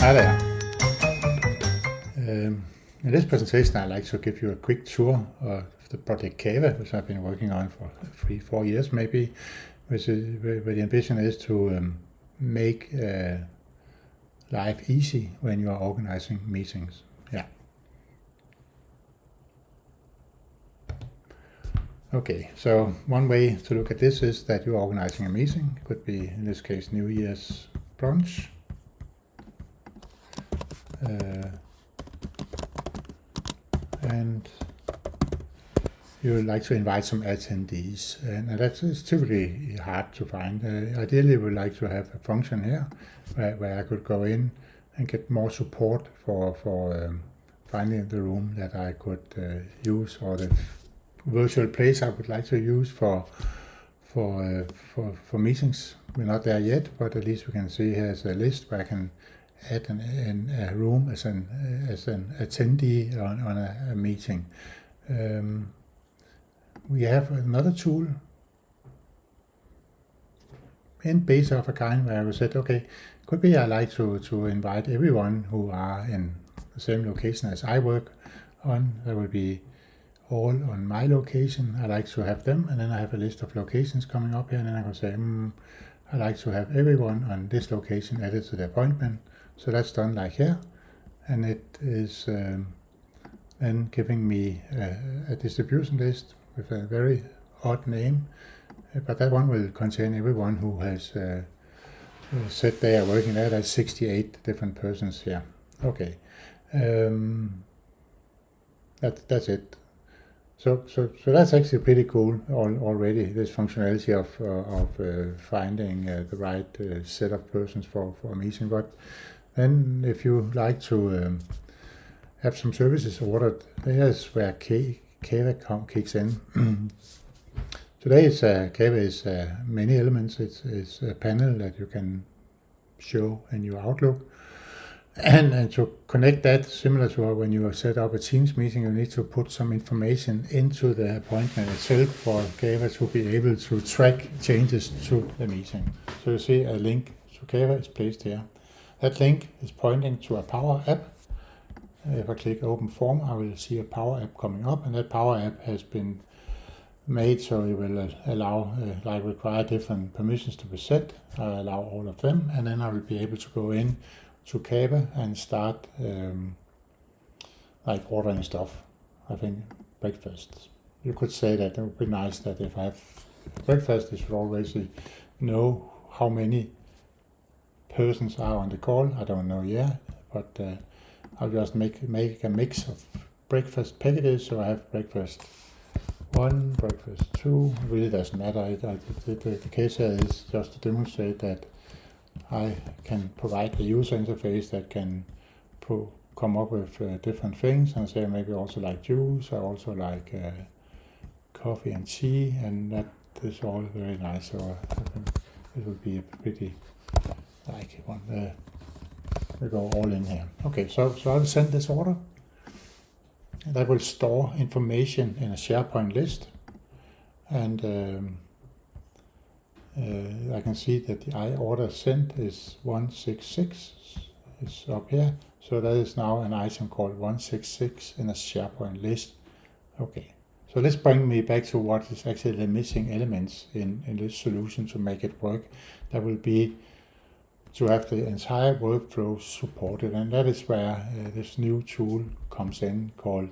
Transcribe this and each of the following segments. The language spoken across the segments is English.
Hi there. In this presentation, I'd like to give you a quick tour of the project Kava, which I've been working on for 3-4 years maybe, where the ambition is to make life easy when you are organizing meetings. Yeah. Okay, so one way to look at this is that you're organizing a meeting. It could be, in this case, New Year's brunch. And you would like to invite some attendees, and that is typically hard to find. Ideally, we would like to have a function here where I could go in and get more support for finding the room that I could use, or the virtual place I would like to use for meetings. We're not there yet, but at least we can see here's a list where I can add a room as an attendee on a meeting. We have another tool in base of a kind where we said, okay, could be I like to invite everyone who are in the same location as I work on. That will be all on my location. I like to have them, and then I have a list of locations coming up here, and then I can say, I like to have everyone on this location added to the appointment. So that's done like here, and it is then giving me a distribution list with a very odd name, but that one will contain everyone who has said they are working there. That's 68 different persons here. Okay, that's it. So that's actually pretty cool already, this functionality of finding the right set of persons for a meeting. But then if you like to have some services ordered, here's where Kava kicks in. Today Kava is many elements. It's a panel that you can show in your Outlook. And to connect that, similar to when you set up a Teams meeting, you need to put some information into the appointment itself for Kava to be able to track changes to the meeting. So you see a link to Kava is placed here. That link is pointing to a Power App. If I click Open Form, I will see a Power App coming up, and that Power App has been made so it will allow, require different permissions to be set. I'll allow all of them, and then I will be able to go in to Kava and start ordering stuff. I think breakfast. You could say that it would be nice that if I have breakfast, you should always know how many persons are on the call. I don't know yet, but I'll just make a mix of breakfast packages. So I have breakfast 1, breakfast 2. It really doesn't matter. The case here is just to demonstrate that I can provide a user interface that can come up with different things, and say maybe also like juice, I also like coffee and tea, and that is all very nice. So I think it will be a pretty one. We go all in here. Okay, so I'll send this order. That will store information in a SharePoint list, and I can see that the order sent is 166. It's up here. So that is now an item called 166 in a SharePoint list. Okay, so let's bring me back to what is actually the missing elements in this solution to make it work. That will be to have the entire workflow supported, and that is where this new tool comes in called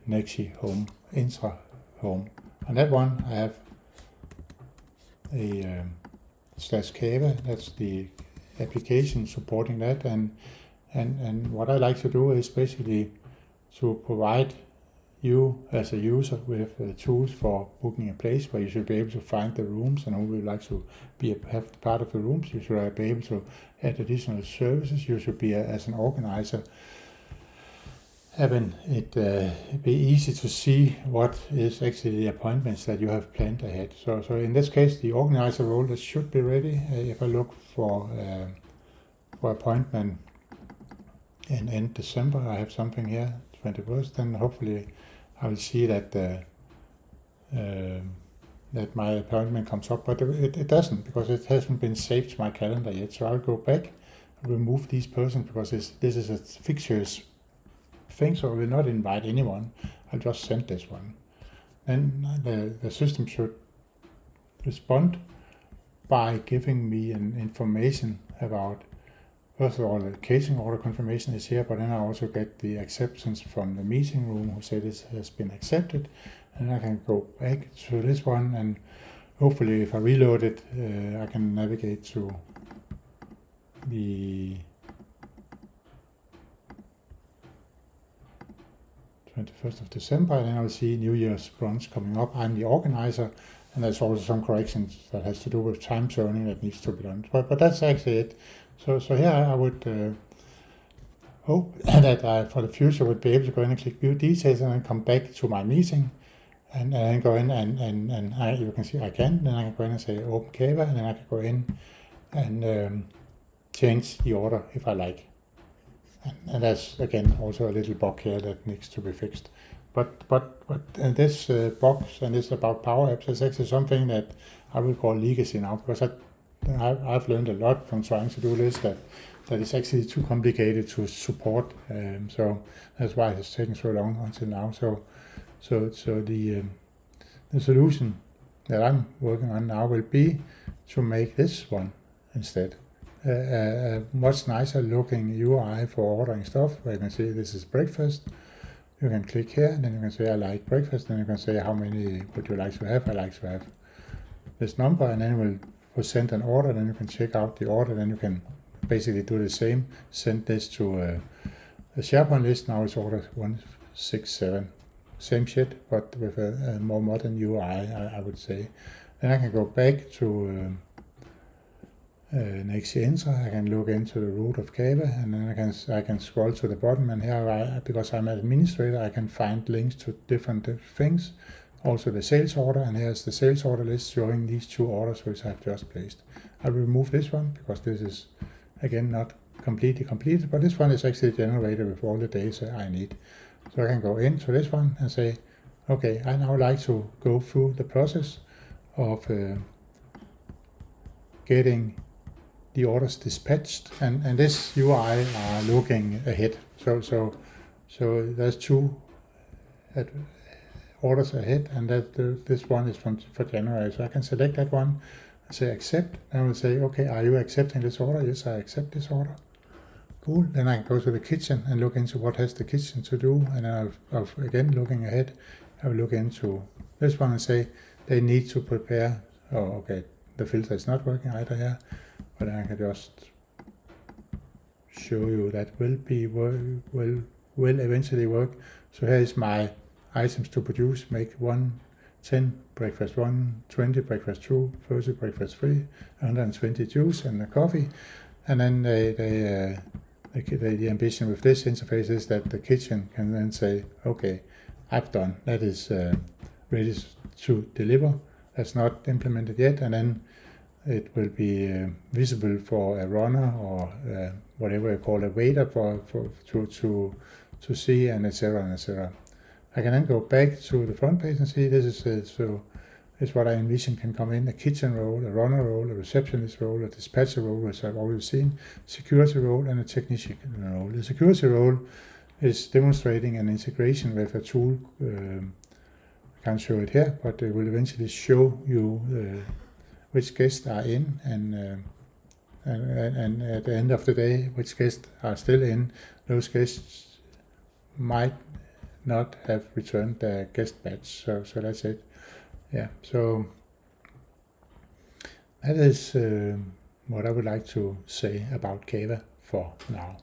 Nexi Home, Intra Home. On that one I have a /Kava, that's the application supporting that, and what I like to do is basically to provide you as a user with tools for booking a place where you should be able to find the rooms, and who would like to have part of the rooms. You should be able to add additional services. You should be as an organizer having it be easy to see what is actually the appointments that you have planned ahead. So in this case, the organizer role that should be ready. If I look for appointment in end December, I have something here, 21st, then hopefully I will see that that my appointment comes up, but it doesn't, because it hasn't been saved to my calendar yet. So I'll go back, remove these persons because this is a fictitious thing, so I will not invite anyone. I'll just send this one. Then the system should respond by giving me an information about, first of all, the casing order confirmation is here, but then I also get the acceptance from the meeting room who say this has been accepted, and I can go back to this one, and hopefully if I reload it, I can navigate to the 21st of December, and then I'll see New Year's brunch coming up. I'm the organizer, and there's also some corrections that has to do with time zoning that needs to be done. But that's actually it. So here I would hope that I, for the future, would be able to go in and click View Details and then come back to my meeting, and then go in and you can see I can. Then I can go in and say Open Kava, and then I can go in and change the order if I like. And that's again also a little bug here that needs to be fixed. But this box and this about Power Apps is actually something that I will call legacy now, because I've learned a lot from trying to do this that it's actually too complicated to support. So that's why it's taken so long until now. So the solution that I'm working on now will be to make this one instead. A much nicer looking UI for ordering stuff, where you can see this is breakfast. You can click here, and then you can say I like breakfast, and you can say how many would you like to have. I like to have this number, and then we'll present an order, then you can check out the order, then you can basically do the same, send this to a SharePoint list. Now it's order 167. Same shit, but with a more modern UI, I would say. Then I can go back to Nexientra. I can look into the root of Kava, and then I can scroll to the bottom, and here because I'm an administrator, I can find links to different things. Also the sales order, and here's the sales order list showing these two orders which I've just placed. I will remove this one because this is again not completely completed, but this one is actually generated with all the data I need. So I can go into this one and say, okay, I now like to go through the process of getting the orders dispatched, and this UI are looking ahead. So there's two orders ahead, and this one is for January. So I can select that one and say accept, and I will say, okay, are you accepting this order? Yes, I accept this order. Cool. Then I can go to the kitchen and look into what has the kitchen to do, and then again looking ahead, I will look into this one and say they need to prepare. Oh, okay, the filter is not working either here, but I can just show you that will eventually work. So here is my items to produce: make 110 breakfast 1, 20 breakfast 2, 30 breakfast 3, 120 juice and the coffee. And then the ambition with this interface is that the kitchen can then say, okay, I've done, that is ready to deliver. That's not implemented yet, and then it will be visible for a runner or whatever you call a waiter to see, and etc. and etc. I can then go back to the front page and see this is what I envision can come in: a kitchen role, a runner role, a receptionist role, a dispatcher role, which I've already seen, security role, and a technician role. The security role is demonstrating an integration with a tool. I can't show it here, but it will eventually show you which guests are in, and at the end of the day, which guests are still in. Those guests might not have returned their guest badge, so that's it. Yeah, so that is what I would like to say about Kava for now.